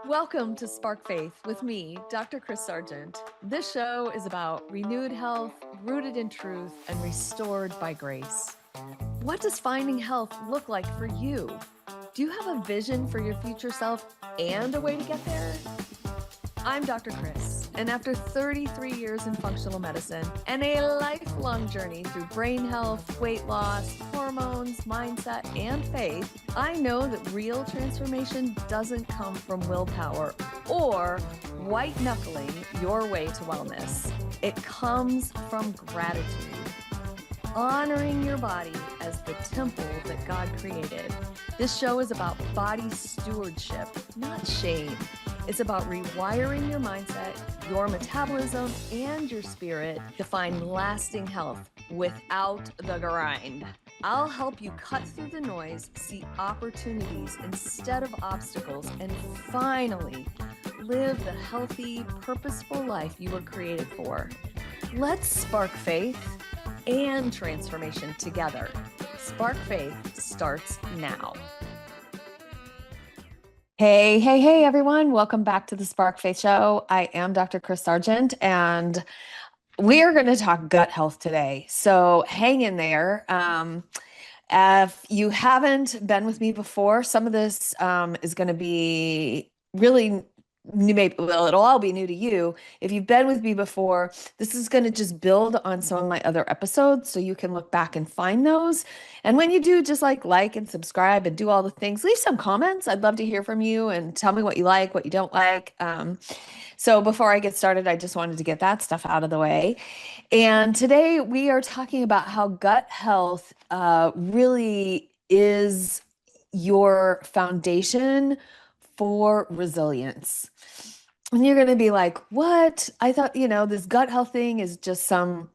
Welcome to Spark Faith with me, Dr. Kris Sargent. This show is about renewed health, rooted in truth, and restored by grace. What does finding health look like for you? Do you have a vision for your future self and a way to get there? I'm Dr. Kris, and after 33 years in functional medicine and a lifelong journey through brain health, weight loss, hormones, mindset, and faith, I know that real transformation doesn't come from willpower or white knuckling your way to wellness. It comes from gratitude. Honoring your body as the temple that God created. This show is about body stewardship, not shame. It's about rewiring your mindset, your metabolism, and your spirit to find lasting health without the grind. I'll help you cut through the noise, see opportunities instead of obstacles, and finally live the healthy, purposeful life you were created for. Let's spark faith and transformation together. Spark Faith starts now. Hey, everyone. Welcome back to the Spark Faith Show. I am Dr. Kris Sargent, and we are going to talk gut health today. So hang in there. If you haven't been with me before, some of this is going to be really new. Maybe, well, it'll all be new to you. If you've been with me before, this is going to just build on some of my other episodes so you can look back and find those. And when you do, just like and subscribe and do all the things, leave some comments. I'd love to hear from you and tell me what you like, what you don't like. So before I get started, I just wanted to get that stuff out of the way. And today we are talking about how gut health really is your foundation for resilience. And you're going to be like, what? I thought, this gut health thing is just some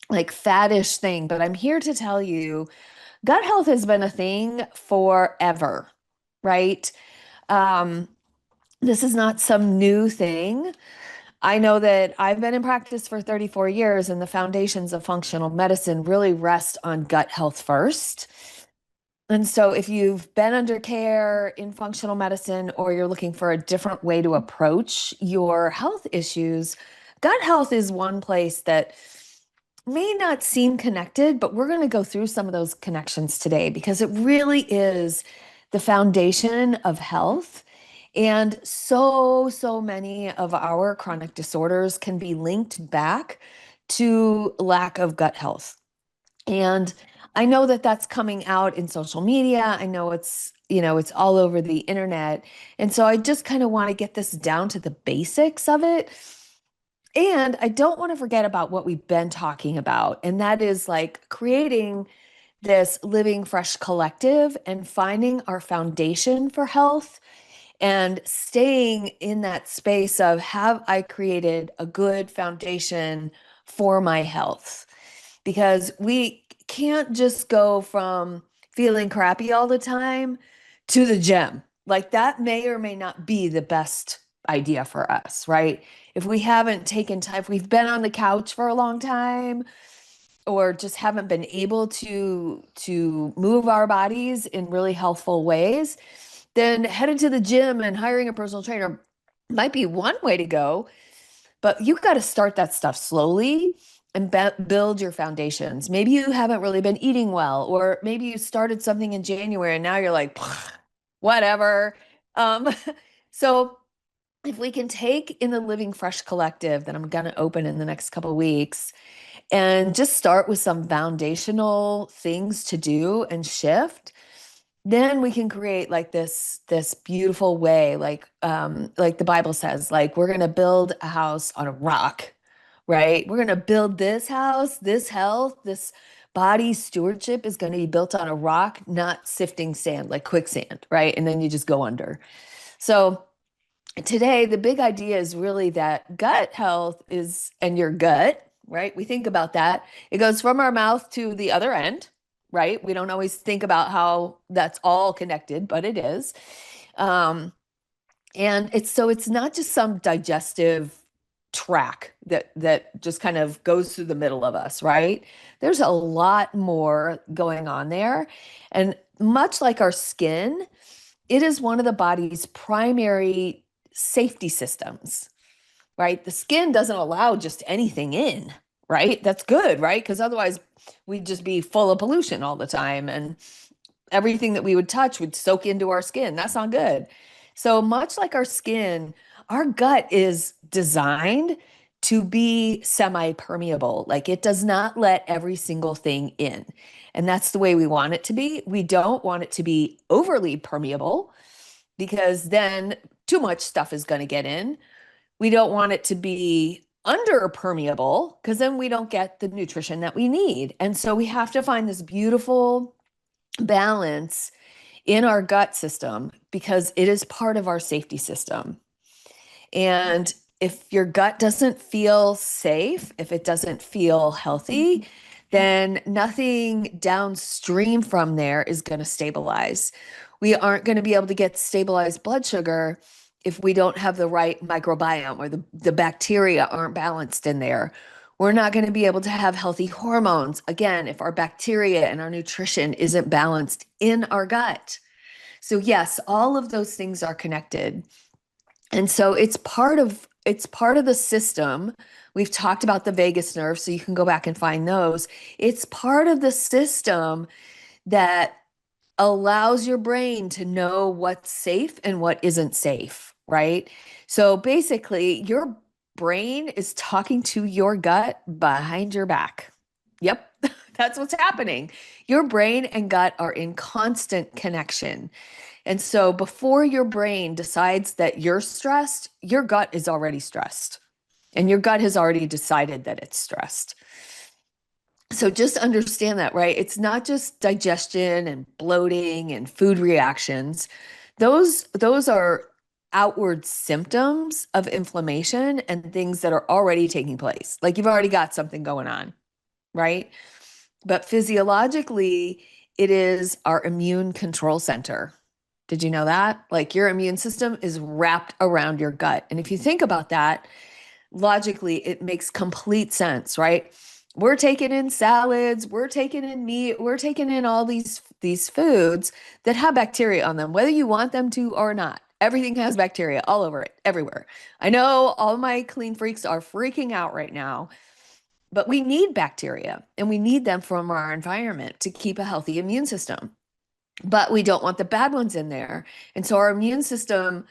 like faddish thing, but I'm here to tell you gut health has been a thing forever, right? This is not some new thing. I know that I've been in practice for 34 years, and the foundations of functional medicine really rest on gut health first. And so if you've been under care in functional medicine, or you're looking for a different way to approach your health issues, gut health is one place that may not seem connected, but we're going to go through some of those connections today because it really is the foundation of health. And so many of our chronic disorders can be linked back to lack of gut health. And I know that that's coming out in social media. I know it's all over the internet. And so I just kind of want to get this down to the basics of it. And I don't want to forget about what we've been talking about. And that is like creating this living fresh collective and finding our foundation for health and staying in that space of, have I created a good foundation for my health? Because we can't just go from feeling crappy all the time to the gym. Like that may or may not be the best idea for us, right? If we haven't taken time, if we've been on the couch for a long time, or just haven't been able to move our bodies in really healthful ways, then heading to the gym and hiring a personal trainer might be one way to go. But you've got to start that stuff slowly and build your foundations. Maybe you haven't really been eating well, or maybe you started something in January and now you're like, whatever. So if we can take in the Living Fresh Collective that I'm going to open in the next couple of weeks and just start with some foundational things to do and shift, then we can create like this beautiful way, like the Bible says, like we're going to build a house on a rock, right? We're going to build this house, this health, this body stewardship is going to be built on a rock, not sifting sand, like quicksand, right? And then you just go under. So today, the big idea is really that gut health is, and your gut, right? We think about that. It goes from our mouth to the other end, right? We don't always think about how that's all connected, but it is. And it's not just some digestive track that just kind of goes through the middle of us, right? There's a lot more going on there. And much like our skin, it is one of the body's primary safety systems, right? The skin doesn't allow just anything in, right? That's good, right? Because otherwise we'd just be full of pollution all the time and everything that we would touch would soak into our skin. That's not good. So much like our skin, our gut is designed to be semi-permeable. Like it does not let every single thing in. And that's the way we want it to be. We don't want it to be overly permeable because then too much stuff is going to get in. We don't want it to be under permeable because then we don't get the nutrition that we need. And so we have to find this beautiful balance in our gut system because it is part of our safety system. And if your gut doesn't feel safe, if it doesn't feel healthy, then nothing downstream from there is going to stabilize. We aren't going to be able to get stabilized blood sugar if we don't have the right microbiome or the bacteria aren't balanced in there. We're not going to be able to have healthy hormones, again, if our bacteria and our nutrition isn't balanced in our gut. So yes, all of those things are connected. And so it's part of the system. We've talked about the vagus nerve, so you can go back and find those. It's part of the system that allows your brain to know what's safe and what isn't safe, right? So basically, your brain is talking to your gut behind your back. Yep, that's what's happening. Your brain and gut are in constant connection. And so before your brain decides that you're stressed, your gut is already stressed. And your gut has already decided that it's stressed. So just understand that, right? It's not just digestion and bloating and food reactions. Those are outward symptoms of inflammation and things that are already taking place. Like you've already got something going on, right? But physiologically, it is our immune control center. Did you know that? Like your immune system is wrapped around your gut. And if you think about that, logically, it makes complete sense, right? We're taking in salads, we're taking in meat, we're taking in all these foods that have bacteria on them, whether you want them to or not. Everything has bacteria all over it, everywhere. I know all my clean freaks are freaking out right now, but we need bacteria and we need them from our environment to keep a healthy immune system. But we don't want the bad ones in there. And so our immune system,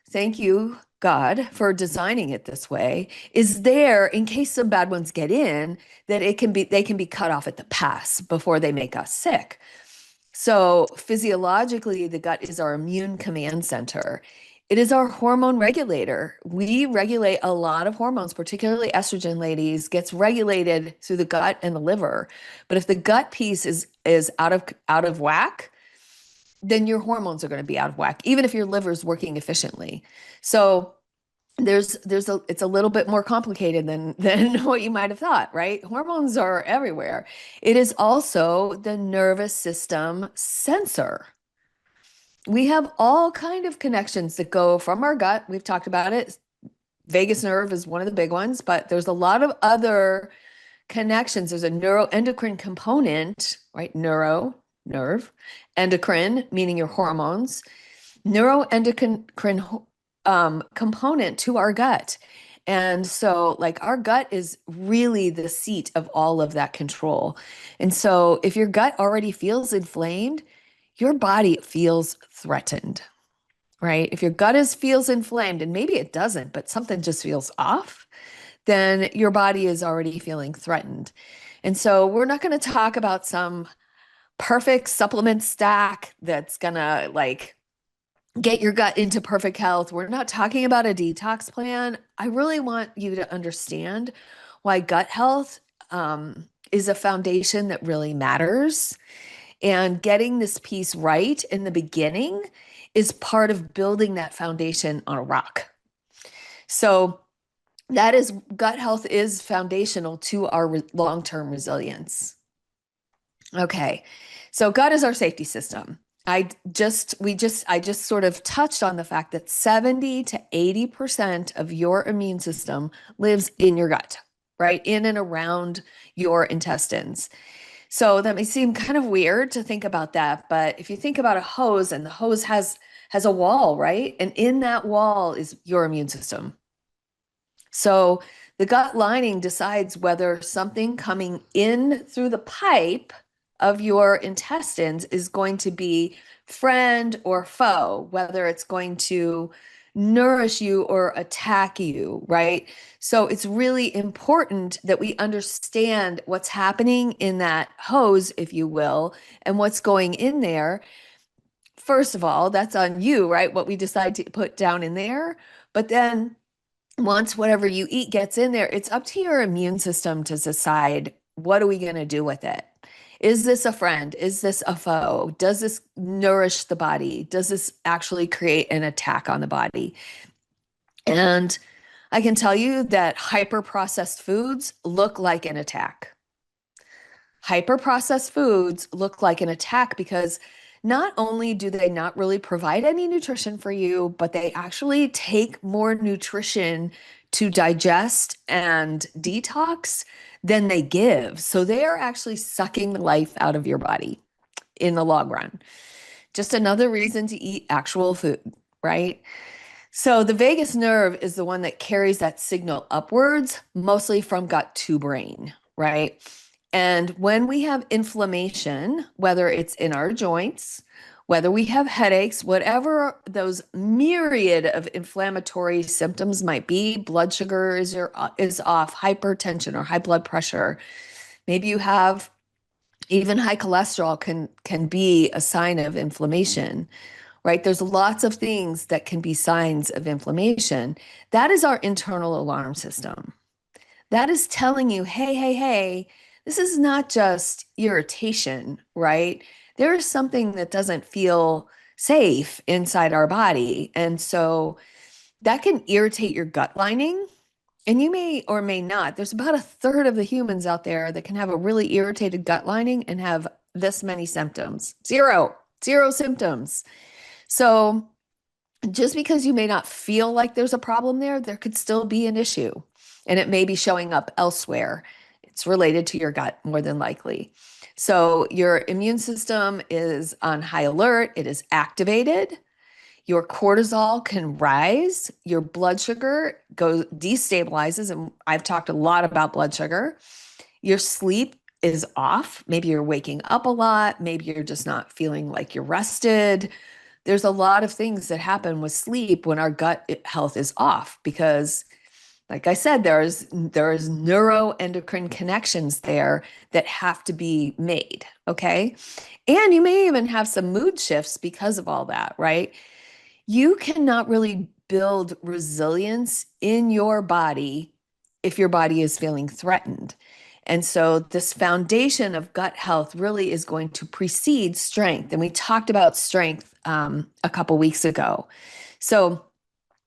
thank you, God, for designing it this way, is there in case some bad ones get in, that they can be cut off at the pass before they make us sick. So physiologically, the gut is our immune command center. It is our hormone regulator. We regulate a lot of hormones, particularly estrogen, ladies, gets regulated through the gut and the liver. But if the gut piece is out of whack, then your hormones are going to be out of whack, even if your liver is working efficiently. So it's a little bit more complicated than what you might have thought, right? Hormones are everywhere. It is also the nervous system sensor. We have all kind of connections that go from our gut. We've talked about it. Vagus nerve is one of the big ones, but there's a lot of other connections. There's a neuroendocrine component, right? Nerve, endocrine, meaning your hormones, neuroendocrine component to our gut. And so like our gut is really the seat of all of that control. And so if your gut already feels inflamed, your body feels threatened, right? If your gut feels inflamed, and maybe it doesn't, but something just feels off, then your body is already feeling threatened. And so we're not going to talk about some perfect supplement stack that's going to like get your gut into perfect health. We're not talking about a detox plan. I really want you to understand why gut health is a foundation that really matters. And getting this piece right in the beginning is part of building that foundation on a rock. So gut health is foundational to our long-term resilience. Okay. So gut is our safety system. I just sort of touched on the fact that 70 to 80% of your immune system lives in your gut, right? In and around your intestines. So that may seem kind of weird to think about that, but if you think about a hose and the hose has has a wall, right? And in that wall is your immune system. So the gut lining decides whether something coming in through the pipe of your intestines is going to be friend or foe, whether it's going to nourish you or attack you, right? So it's really important that we understand what's happening in that hose, if you will, and what's going in there. First of all, that's on you, right? What we decide to put down in there. But then once whatever you eat gets in there, it's up to your immune system to decide, what are we going to do with it? Is this a friend? Is this a foe? Does this nourish the body? Does this actually create an attack on the body? And I can tell you that hyper processed foods look like an attack. Hyper processed foods look like an attack because not only do they not really provide any nutrition for you, but they actually take more nutrition to digest and detox than they give. So they are actually sucking the life out of your body in the long run. Just another reason to eat actual food, right? So the vagus nerve is the one that carries that signal upwards, mostly from gut to brain, right? And when we have inflammation, whether it's in our joints, whether we have headaches, whatever those myriad of inflammatory symptoms might be, blood sugar is off, hypertension or high blood pressure. Maybe you have even high cholesterol can be a sign of inflammation, right? There's lots of things that can be signs of inflammation. That is our internal alarm system. That is telling you, hey, hey, hey, this is not just irritation, right? There is something that doesn't feel safe inside our body. And so that can irritate your gut lining. And you may or may not. There's about a third of the humans out there that can have a really irritated gut lining and have this many symptoms. Zero symptoms. So just because you may not feel like there's a problem there, there could still be an issue. And it may be showing up elsewhere. It's related to your gut more than likely. So your immune system is on high alert, it is activated. Your cortisol can rise, your blood sugar destabilizes, and I've talked a lot about blood sugar. Your sleep is off. Maybe you're waking up a lot, maybe you're just not feeling like you're rested. There's a lot of things that happen with sleep when our gut health is off because, like I said, there's neuroendocrine connections there that have to be made, okay? And you may even have some mood shifts because of all that, right? You cannot really build resilience in your body if your body is feeling threatened. And so this foundation of gut health really is going to precede strength. And we talked about strength a couple weeks ago. So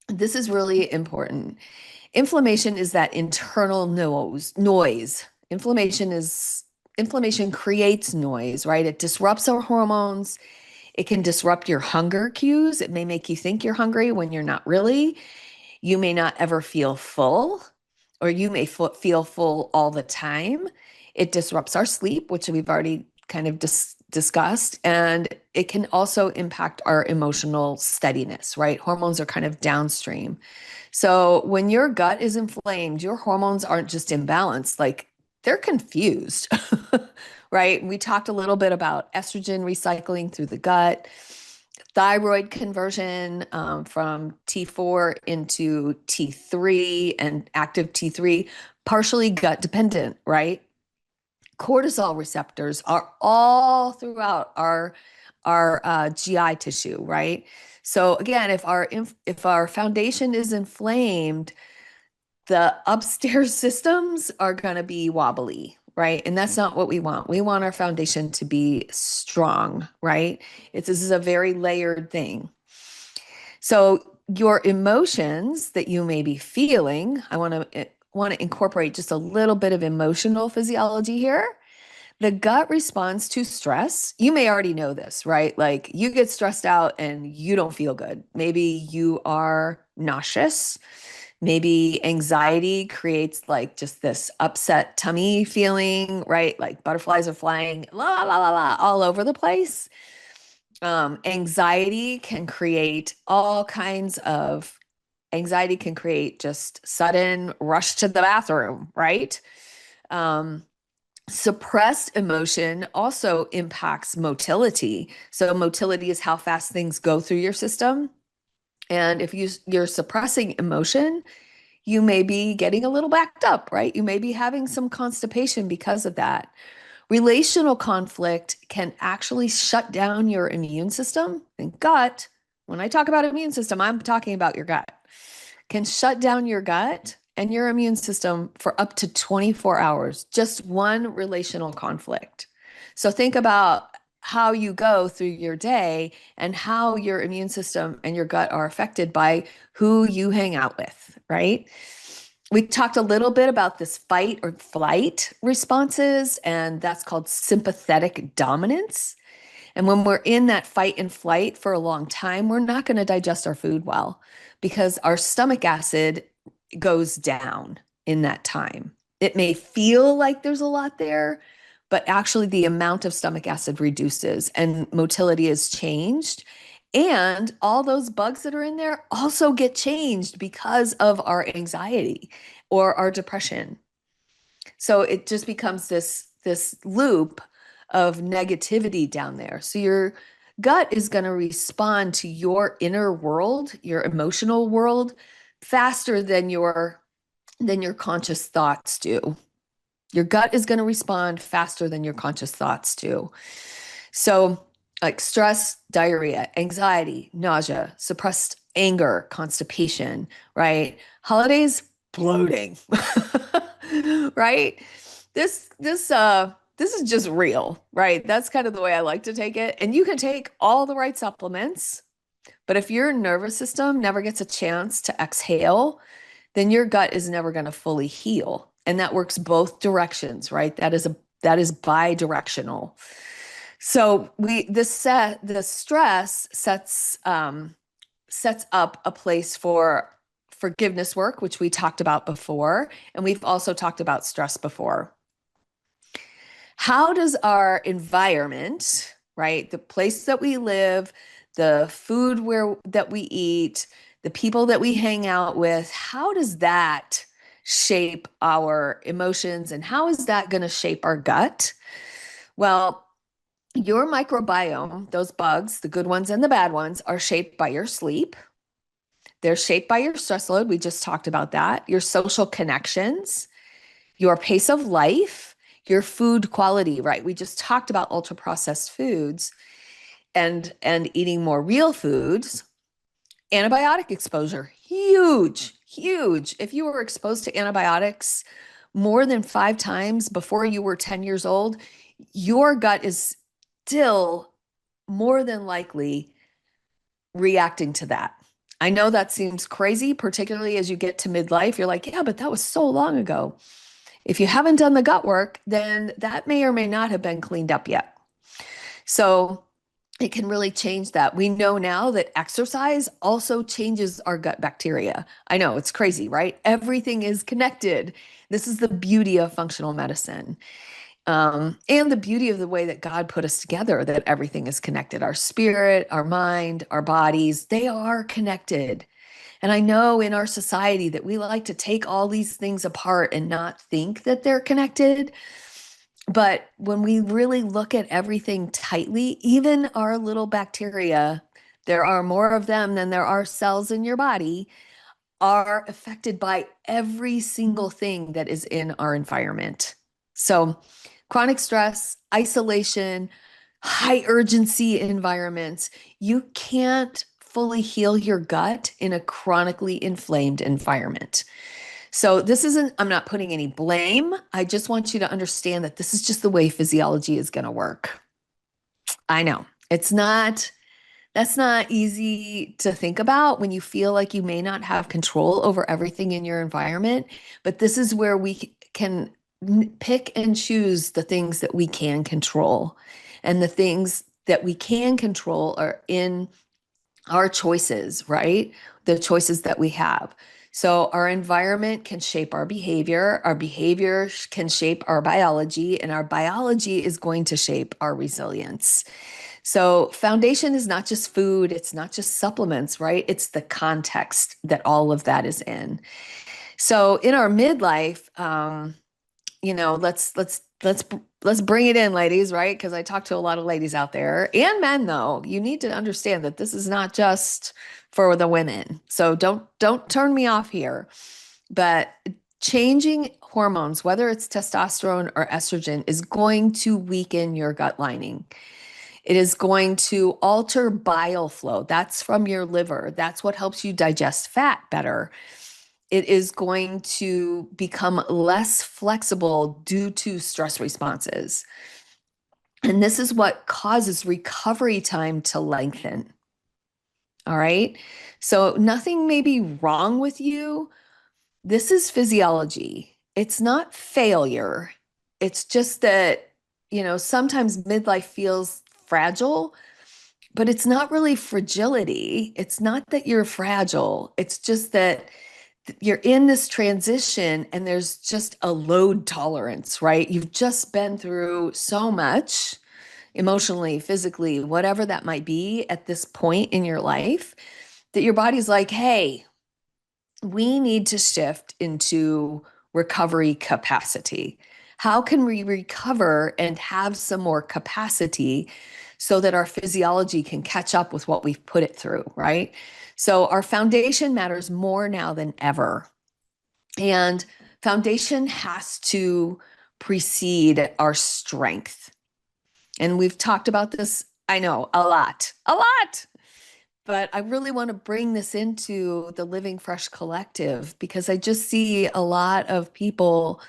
this is really important. Inflammation is that internal noise. Inflammation creates noise, right? It disrupts our hormones. It can disrupt your hunger cues. It may make you think you're hungry when you're not really. You may not ever feel full, or you may feel full all the time. It disrupts our sleep, which we've already kind of discussed, and it can also impact our emotional steadiness, right? Hormones are kind of downstream. So when your gut is inflamed, your hormones aren't just imbalanced, like they're confused, right? We talked a little bit about estrogen recycling through the gut, thyroid conversion from T4 into T3 and active T3, partially gut dependent, right? Cortisol receptors are all throughout our GI tissue, right? So again, if our foundation is inflamed, the upstairs systems are going to be wobbly, right? And that's not what we want. We want our foundation to be strong, right? This is a very layered thing. So your emotions that you may be feeling, I want to incorporate just a little bit of emotional physiology here. The gut responds to stress. You may already know this, right? Like you get stressed out and you don't feel good. Maybe you are nauseous. Maybe anxiety creates like just this upset tummy feeling, right? Like butterflies are flying, la, la, la, la, all over the place. Anxiety can create all kinds of anxiety can create just sudden rush to the bathroom, right? Um, Suppressed emotion also impacts motility. So motility is how fast things go through your system. And if you're suppressing emotion, you may be getting a little backed up, right? You may be having some constipation because of that. Relational conflict can actually shut down your immune system and gut. When I talk about immune system, I'm talking about your gut. Can shut down your gut and your immune system for up to 24 hours, just one relational conflict. So think about how you go through your day and how your immune system and your gut are affected by who you hang out with, right? We talked a little bit about this fight or flight responses, and that's called sympathetic dominance. And when we're in that fight and flight for a long time, we're not going to digest our food well because our stomach acid goes down in that time. It may feel like there's a lot there, but actually the amount of stomach acid reduces and motility is changed. And all those bugs that are in there also get changed because of our anxiety or our depression. So it just becomes this loop of negativity down there. So your gut is going to respond to your inner world, your emotional world, faster than your conscious thoughts do. Your gut is going to respond faster than your conscious thoughts do. So like stress, diarrhea, anxiety, nausea, suppressed anger, constipation, right? Holidays, bloating. Right? This is just real, right? That's kind of the way I like to take it. And you can take all the right supplements, but if your nervous system never gets a chance to exhale, then your gut is never going to fully heal. And that works both directions, right? That is bi-directional. So the stress sets up a place for forgiveness work, which we talked about before, and we've also talked about stress before. How does our environment, right, the place that we live, the food that we eat, the people that we hang out with, how does that shape our emotions and how is that going to shape our gut? Well, your microbiome, those bugs, the good ones and the bad ones, are shaped by your sleep. They're shaped by your stress load. We just talked about that. Your social connections, your pace of life, your food quality, right? We just talked about ultra processed foods and eating more real foods. Antibiotic exposure, huge, huge. If you were exposed to antibiotics more than 5 times before you were 10 years old, your gut is still more than likely reacting to that. I know that seems crazy, particularly as you get to midlife. You're like, yeah, but that was so long ago. If you haven't done the gut work, then that may or may not have been cleaned up yet. So it can really change that. We know now that exercise also changes our gut bacteria. I know it's crazy, right? Everything is connected. This is the beauty of functional medicine. And the beauty of the way that God put us together, that everything is connected. Our spirit, our mind, our bodies, they are connected. And I know in our society that we like to take all these things apart and not think that they're connected. But when we really look at everything tightly, even our little bacteria, there are more of them than there are cells in your body, are affected by every single thing that is in our environment. So chronic stress, isolation, high urgency environments, you can't fully heal your gut in a chronically inflamed environment. So I'm not putting any blame. I just want you to understand that this is just the way physiology is going to work. I know that's not easy to think about when you feel like you may not have control over everything in your environment, but this is where we can pick and choose the things that we can control. And the things that we can control are in our choices, right? The choices that we have. So our environment can shape our behavior can shape our biology, and our biology is going to shape our resilience. So foundation is not just food, it's not just supplements, right? It's the context that all of that is in. So in our midlife, let's bring it in, ladies, right? Because I talk to a lot of ladies out there and men, though. You need to understand that this is not just for the women. So don't turn me off here. But changing hormones, whether it's testosterone or estrogen, is going to weaken your gut lining. It is going to alter bile flow. That's from your liver. That's what helps you digest fat better. It is going to become less flexible due to stress responses. And this is what causes recovery time to lengthen. All right. So nothing may be wrong with you. This is physiology. It's not failure. It's just that, sometimes midlife feels fragile, but it's not really fragility. It's not that you're fragile. It's just that you're in this transition and there's just a load tolerance, right? You've just been through so much emotionally, physically, whatever that might be at this point in your life, that your body's like, hey, we need to shift into recovery capacity. How can we recover and have some more capacity so that our physiology can catch up with what we've put it through, right? So our foundation matters more now than ever. And foundation has to precede our strength. And we've talked about this, I know, a lot. But I really want to bring this into the Living Fresh Collective because I just see a lot of people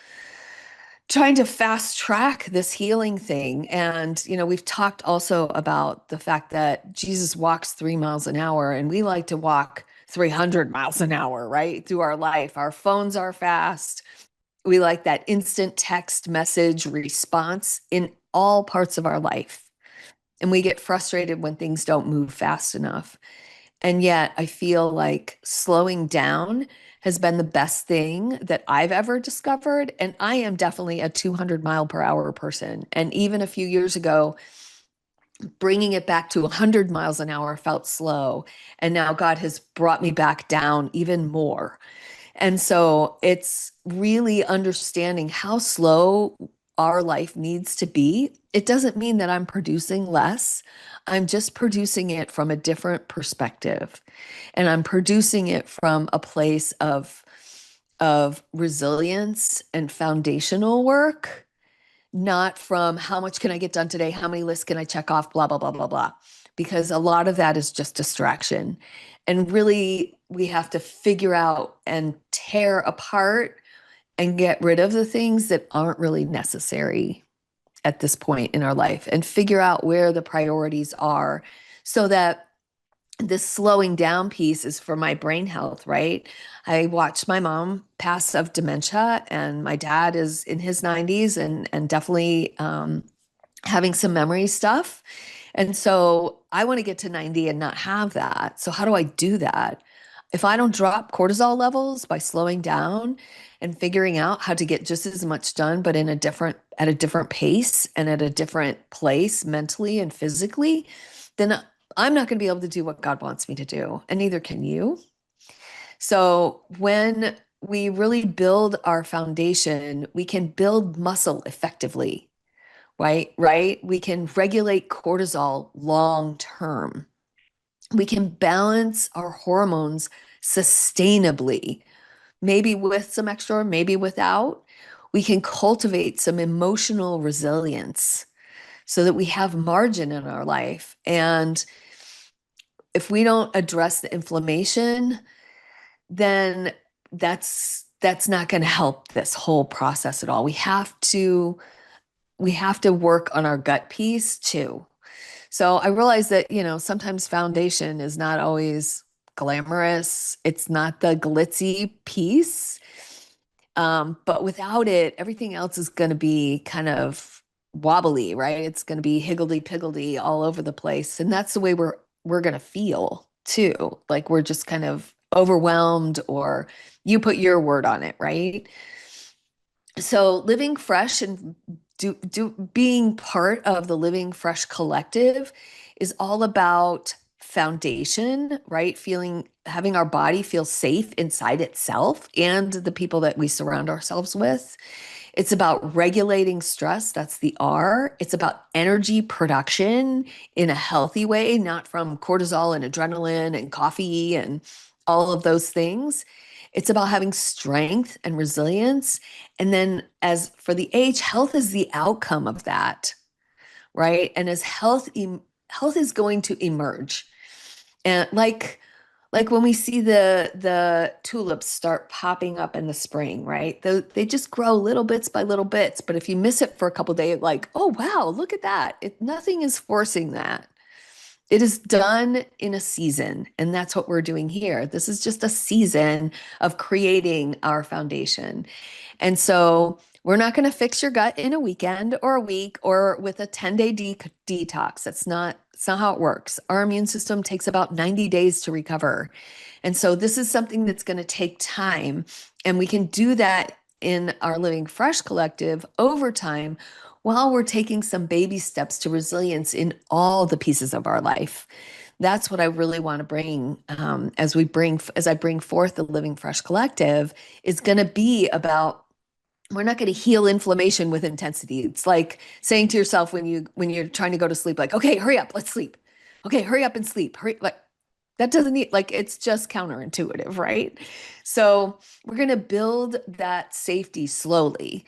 trying to fast track this healing thing. And, we've talked also about the fact that Jesus walks 3 miles an hour and we like to walk 300 miles an hour, right? Through our life. Our phones are fast. We like that instant text message response in all parts of our life. And we get frustrated when things don't move fast enough. And yet I feel like slowing down has been the best thing that I've ever discovered. And I am definitely a 200-mile-per-hour person. And even a few years ago, bringing it back to 100 miles an hour felt slow. And now God has brought me back down even more. And so it's really understanding how slow our life needs to be. It doesn't mean that I'm producing less. I'm just producing it from a different perspective. And I'm producing it from a place of resilience and foundational work, not from how much can I get done today? How many lists can I check off? Blah, blah, blah, blah, blah. Because a lot of that is just distraction. And really, we have to figure out and tear apart and get rid of the things that aren't really necessary at this point in our life and figure out where the priorities are so that this slowing down piece is for my brain health, right? I watched my mom pass of dementia, and my dad is in his 90s and definitely having some memory stuff. And so I want to get to 90 and not have that. So how do I do that? If I don't drop cortisol levels by slowing down and figuring out how to get just as much done, but at a different pace and at a different place mentally and physically, then I'm not going to be able to do what God wants me to do, and neither can you. So when we really build our foundation, we can build muscle effectively, right? Right? We can regulate cortisol long term. We can balance our hormones sustainably, maybe with some extra, maybe without. We can cultivate some emotional resilience so that we have margin in our life. And if we don't address the inflammation, then that's not going to help this whole process at all. We have to work on our gut piece too. So I realize that, sometimes foundation is not always glamorous. It's not the glitzy piece. But without it, everything else is going to be kind of wobbly, right? It's going to be higgledy-piggledy all over the place. And that's the way we're going to feel too. Like we're just kind of overwhelmed, or you put your word on it, right? So living fresh and being part of the Living Fresh Collective is all about foundation, right? Having our body feel safe inside itself and the people that we surround ourselves with. It's about regulating stress. That's the R. It's about energy production in a healthy way, not from cortisol and adrenaline and coffee and all of those things. It's about having strength and resilience. And then as for the H, health is the outcome of that, right? And as health is going to emerge. And like when we see the tulips start popping up in the spring, right? They just grow little bits by little bits. But if you miss it for a couple days, like, oh wow, look at that. Nothing is forcing that. It is done in a season, and that's what we're doing here. This is just a season of creating our foundation. And so we're not going to fix your gut in a weekend or a week or with a 10-day detox. It's not how it works. Our immune system takes about 90 days to recover. And so this is something that's going to take time. And we can do that in our Living Fresh Collective over time while we're taking some baby steps to resilience in all the pieces of our life. That's what I really want to bring as I bring forth the Living Fresh Collective is going to be about. We're not going to heal inflammation with intensity. It's like saying to yourself when you're trying to go to sleep, like, okay, hurry up, let's sleep. Okay, hurry up and sleep. Hurry, like that doesn't need, like, it's just counterintuitive, right? So we're going to build that safety slowly,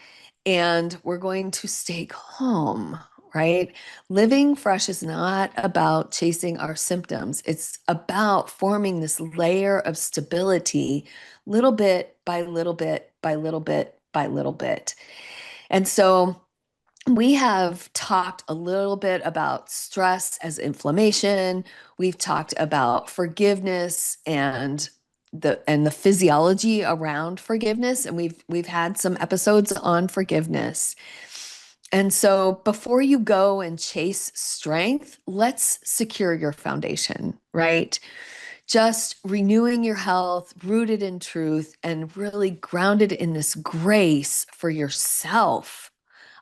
and we're going to stay calm, right? Living fresh is not about chasing our symptoms. It's about forming this layer of stability, little bit by little bit by little bit by little bit. And so we have talked a little bit about stress as inflammation. We've talked about forgiveness and the physiology around forgiveness, and we've had some episodes on forgiveness. And so before you go and chase strength, let's secure your foundation, right? Just renewing your health, rooted in truth, and really grounded in this grace for yourself.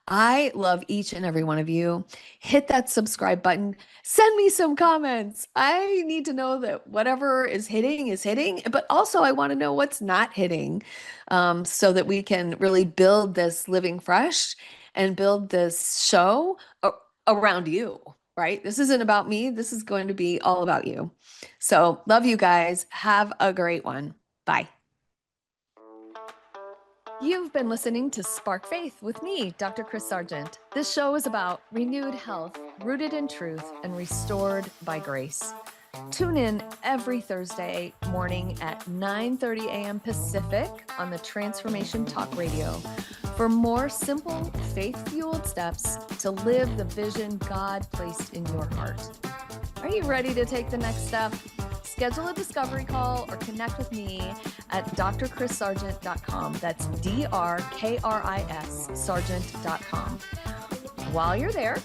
I love each and every one of you. Hit that subscribe button. Send me some comments. I need to know that whatever is hitting, but also I want to know what's not hitting, so that we can really build this Living Fresh and build this show around you, right? This isn't about me. This is going to be all about you. So love you guys. Have a great one. Bye. You've been listening to Spark Faith with me, Dr. Kris Sargent. This show is about renewed health, rooted in truth, and restored by grace. Tune in every Thursday morning at 9:30 a.m. Pacific on the Transformation Talk Radio for more simple, faith-fueled steps to live the vision God placed in your heart. Are you ready to take the next step? Schedule a discovery call or connect with me at drkrissargent.com. That's DRKRIS Sargent.com. While you're there,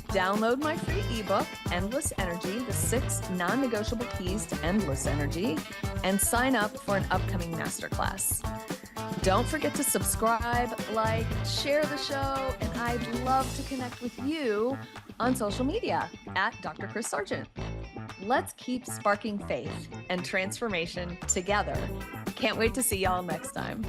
download my free ebook, Endless Energy, the 6 non-negotiable keys to endless energy, and sign up for an upcoming masterclass. Don't forget to subscribe, like, share the show, and I'd love to connect with you on social media at Dr. Kris Sargent. Let's keep sparking faith and transformation together. Can't wait to see y'all next time.